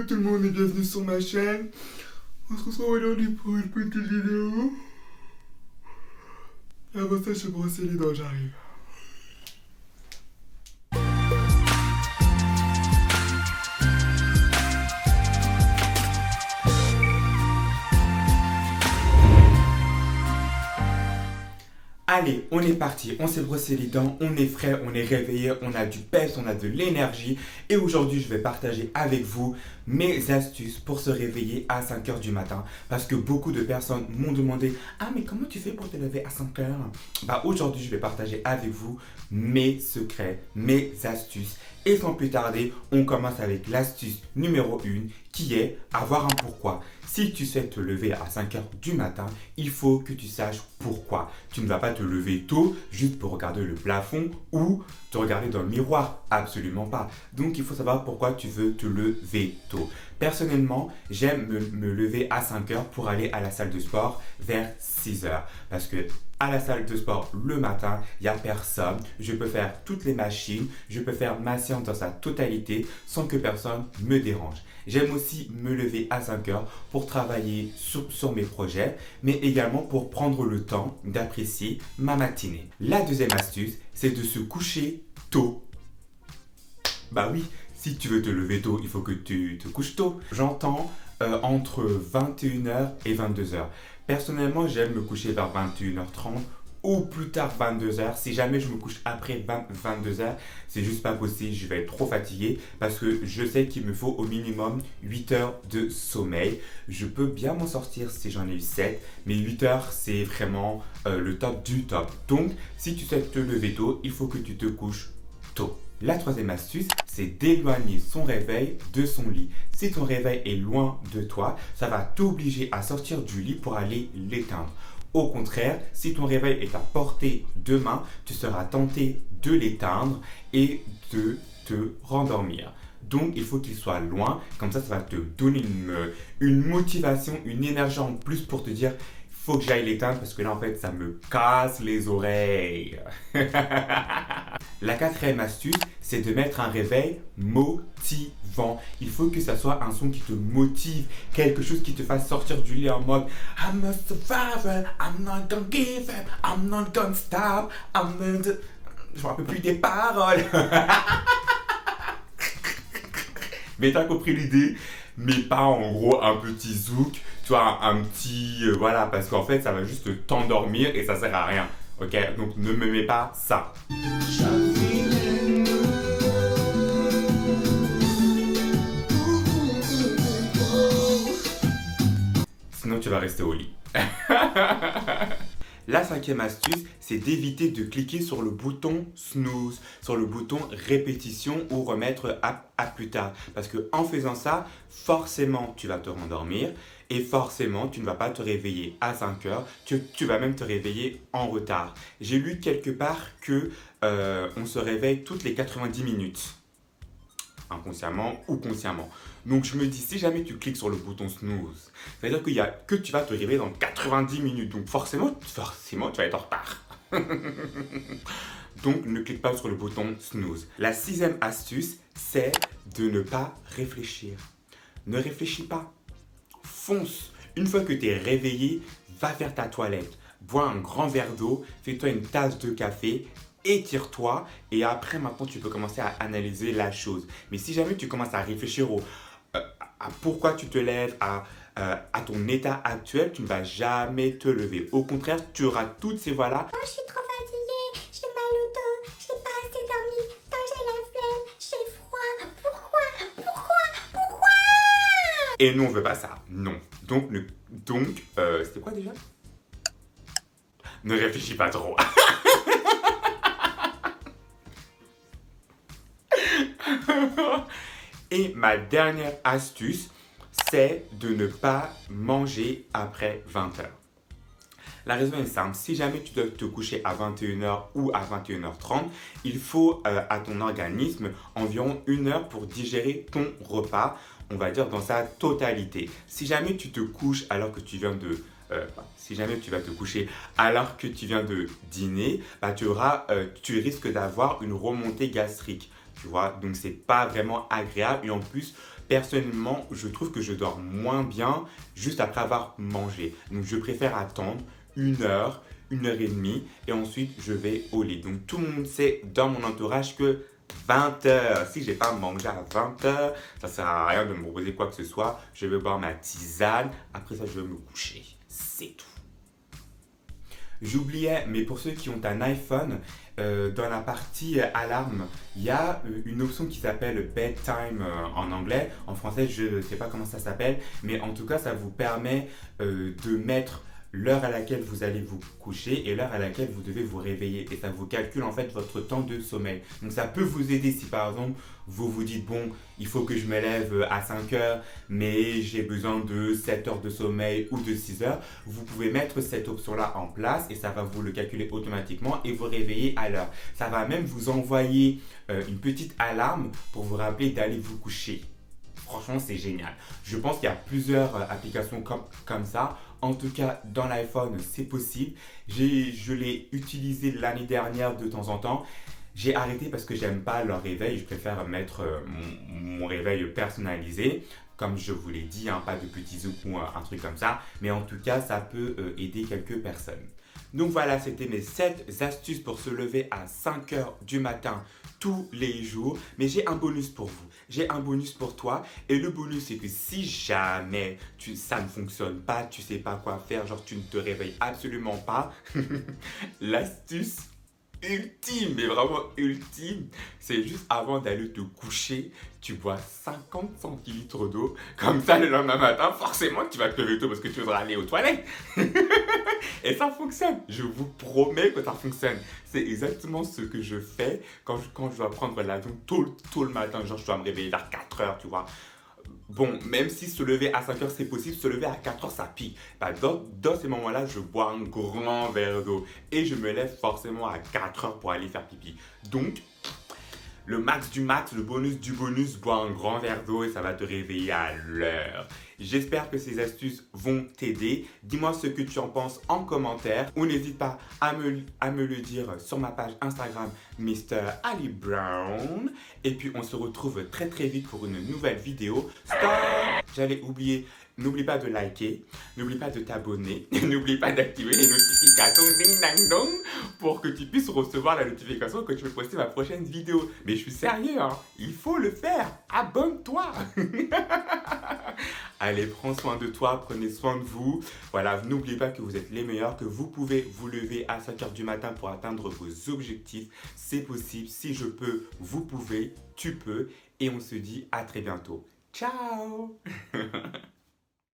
tout le monde et bienvenue sur ma chaîne. On se retrouve aujourd'hui pour une petite vidéo. Avant ça, je vais brosser les dents, j'arrive. Allez, on est parti, on s'est brossé les dents, on est frais, on est réveillé, on a du peps, on a de l'énergie. Et aujourd'hui, je vais partager avec vous mes astuces pour se réveiller à 5 heures du matin. Parce que beaucoup de personnes m'ont demandé « Ah, mais comment tu fais pour te lever à 5 heures ?» Aujourd'hui, je vais partager avec vous mes secrets, mes astuces. Et sans plus tarder, on commence avec l'astuce numéro 1 qui est avoir un pourquoi. Si tu sais te lever à 5 heures du matin, il faut que tu saches pourquoi. Tu ne vas pas te lever tôt juste pour regarder le plafond ou te regarder dans le miroir. Absolument pas. Donc, il faut savoir pourquoi tu veux te lever tôt. Personnellement, j'aime me lever à 5 heures pour aller à la salle de sport vers 6 heures. Parce que à la salle de sport le matin, il n'y a personne. Je peux faire toutes les machines. Je peux faire ma séance dans sa totalité sans que personne me dérange. J'aime aussi me lever à 5 heures pour travailler sur mes projets, mais également pour prendre le temps d'apprécier ma matinée. La deuxième astuce, c'est de se coucher tôt. Bah oui, si tu veux te lever tôt, il faut que tu te couches tôt. J'entends entre 21 h et 22 h. Personnellement, j'aime me coucher vers 21 h 30 ou plus tard 22 h. Si jamais je me couche après 22 h, c'est juste pas possible, je vais être trop fatigué parce que je sais qu'il me faut au minimum 8 heures de sommeil. Je peux bien m'en sortir si j'en ai eu 7, mais 8 heures c'est vraiment le top du top. Donc, si tu sais te lever tôt, il faut que tu te couches tôt. La troisième astuce, c'est d'éloigner son réveil de son lit. Si ton réveil est loin de toi, ça va t'obliger à sortir du lit pour aller l'éteindre. Au contraire, si ton réveil est à portée de main, tu seras tenté de l'éteindre et de te rendormir. Donc, il faut qu'il soit loin. Comme ça va te donner une motivation, une énergie en plus pour te dire faut que j'aille l'éteindre parce que là, en fait, ça me casse les oreilles. La quatrième astuce, c'est de mettre un réveil motivant. Il faut que ça soit un son qui te motive, quelque chose qui te fasse sortir du lit en mode I'm a survivor, I'm not gonna give up, I'm not gonna stop, Je me rappelle plus des paroles. Mais t'as compris l'idée, mais pas en gros un petit zouk, tu vois, un petit voilà, parce qu'en fait ça va juste t'endormir et ça sert à rien. Ok, donc ne me mets pas ça. Sinon tu vas rester au lit. La cinquième astuce, c'est d'éviter de cliquer sur le bouton snooze, sur le bouton répétition ou remettre à plus tard. Parce que en faisant ça, forcément, tu vas te rendormir et forcément, tu ne vas pas te réveiller à 5 heures. Tu vas même te réveiller en retard. J'ai lu quelque part que on se réveille toutes les 90 minutes. Inconsciemment ou consciemment. Donc je me dis, si jamais tu cliques sur le bouton snooze, ça veut dire que tu vas te réveiller dans 90 minutes. Donc forcément, tu vas être en retard. Donc ne clique pas sur le bouton snooze. La sixième astuce, c'est de ne pas réfléchir. Ne réfléchis pas. Fonce. Une fois que tu es réveillé, va faire ta toilette. Bois un grand verre d'eau, fais-toi une tasse de café. Étire-toi et après maintenant tu peux commencer à analyser la chose. Mais si jamais tu commences à réfléchir à pourquoi tu te lèves, à ton état actuel, tu ne vas jamais te lever. Au contraire, tu auras toutes ces voix-là. Oh, je suis trop fatiguée, j'ai mal au dos, j'ai pas assez dormi, quand j'ai la flemme, j'ai froid. Pourquoi? Et nous on veut pas ça. Non. Donc c'était quoi déjà? Ne réfléchis pas trop. Et ma dernière astuce, c'est de ne pas manger après 20 heures. La raison est simple, si jamais tu dois te coucher à 21 heures ou à 21 h 30, il faut à ton organisme environ 1 heure pour digérer ton repas, on va dire dans sa totalité. Si jamais tu te couches alors que tu viens de... si jamais tu vas te coucher alors que tu viens de dîner, tu risques d'avoir une remontée gastrique. Tu vois, donc c'est pas vraiment agréable et en plus Personnellement, je trouve que je dors moins bien juste après avoir mangé. Donc je préfère attendre 1 heure, 1 heure et demie et ensuite je vais au lit. Donc tout le monde sait dans mon entourage que 20 heures, si j'ai pas mangé à 20 heures, ça sert à rien de me proposer quoi que ce soit. Je vais boire ma tisane, après ça je vais me coucher. C'est tout. J'oubliais, mais pour ceux qui ont un iPhone, dans la partie alarme, il y a une option qui s'appelle Bedtime en anglais. En français, je ne sais pas comment ça s'appelle, mais en tout cas, ça vous permet de mettre l'heure à laquelle vous allez vous coucher et l'heure à laquelle vous devez vous réveiller. Et ça vous calcule en fait votre temps de sommeil. Donc ça peut vous aider si par exemple vous vous dites bon, il faut que je me lève à 5 heures, mais j'ai besoin de 7 heures de sommeil ou de 6 heures. Vous pouvez mettre cette option-là en place et ça va vous le calculer automatiquement et vous réveiller à l'heure. Ça va même vous envoyer une petite alarme pour vous rappeler d'aller vous coucher. Franchement, c'est génial. Je pense qu'il y a plusieurs applications comme ça. En tout cas, dans l'iPhone, c'est possible. Je l'ai utilisé l'année dernière de temps en temps. J'ai arrêté parce que j'aime pas leur réveil. Je préfère mettre mon réveil personnalisé. Comme je vous l'ai dit, hein, pas de petits zouk ou un truc comme ça. Mais en tout cas, ça peut aider quelques personnes. Donc voilà, c'était mes 7 astuces pour se lever à 5 heures du matin tous les jours. Mais j'ai un bonus pour vous. J'ai un bonus pour toi. Et le bonus, c'est que si jamais ça ne fonctionne pas, tu sais pas quoi faire, genre tu ne te réveilles absolument pas, l'astuce ultime, mais vraiment ultime, c'est juste avant d'aller te coucher, tu bois 50 centilitres d'eau. Comme ça, le lendemain matin, forcément, tu vas te lever tôt parce que tu voudras aller aux toilettes. Et ça fonctionne. Je vous promets que ça fonctionne. C'est exactement ce que je fais quand je dois prendre l'avion tôt le matin. Genre, je dois me réveiller vers 4 heures, tu vois. Bon, même si se lever à 5 heures c'est possible, se lever à 4 heures ça pique. Bah, dans ces moments-là, je bois un grand verre d'eau et je me lève forcément à 4 heures pour aller faire pipi. Donc, le max du max, le bonus du bonus, bois un grand verre d'eau et ça va te réveiller à l'heure. J'espère que ces astuces vont t'aider. Dis-moi ce que tu en penses en commentaire ou n'hésite pas à me le dire sur ma page Instagram Mr. Ali Brown. Et puis on se retrouve très très vite pour une nouvelle vidéo. Stop! J'allais oublier. N'oublie pas de liker, n'oublie pas de t'abonner, n'oublie pas d'activer les notifications ding dang dong pour que tu puisses recevoir la notification que je vais poster ma prochaine vidéo. Mais je suis sérieux, hein, il faut le faire, abonne-toi. Allez, prends soin de toi, prenez soin de vous. Voilà, n'oubliez pas que vous êtes les meilleurs, que vous pouvez vous lever à 5 heures du matin pour atteindre vos objectifs. C'est possible, si je peux, vous pouvez, tu peux. Et on se dit à très bientôt. Ciao.